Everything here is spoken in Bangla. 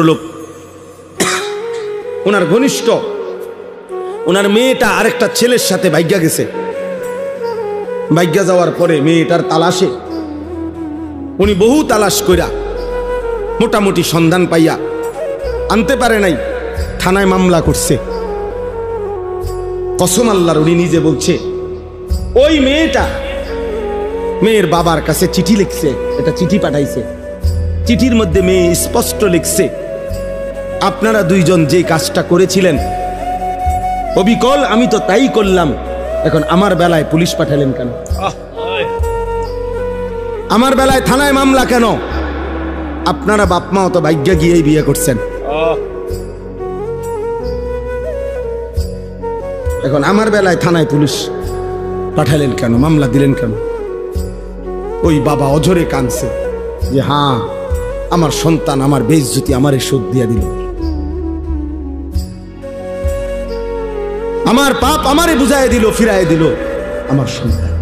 লোক ওনার ঘনিষ্ঠ, ওনার মেয়েটা আরেকটা ছেলের সাথে ভাগ্যা গেছে। ভাগ্যা যাওয়ার পরে মেয়েটার তালাশে উনি বহু তালাশ কইরা মোটামুটি সন্ধান পাইয়া আনতে পারে নাই, থানায় মামলা করছে। কসম আল্লাহর, উনি নিজে বলছে ওই মেয়েটা মেয়ের বাবার কাছে চিঠি লিখছে, এটা চিঠি পাঠাইছে। চিঠির মধ্যে মেয়ে স্পষ্ট লিখছে, আপনারা দুইজন যে কাজটা করেছিলেন অবিকল আমি তো তাই করলাম, এখন আমার বেলায় পুলিশ পাঠালেন কেন? আমার বেলায় থানায় মামলা কেন? আপনারা বাপ মাও তো ভাগ্যা গিয়েই বিয়ে করছেন, এখন আমার বেলায় থানায় পুলিশ পাঠালেন কেন, মামলা দিলেন কেন? ওই বাবা অঝরে কাঁদছে যে হ্যাঁ আমার সন্তান আমার বেইজ্জতি আমারে শোধ দিয়া দিল, আমার পাপ আমারে বুঝায় দিল, ফিরায় দিল আমার সন্তান।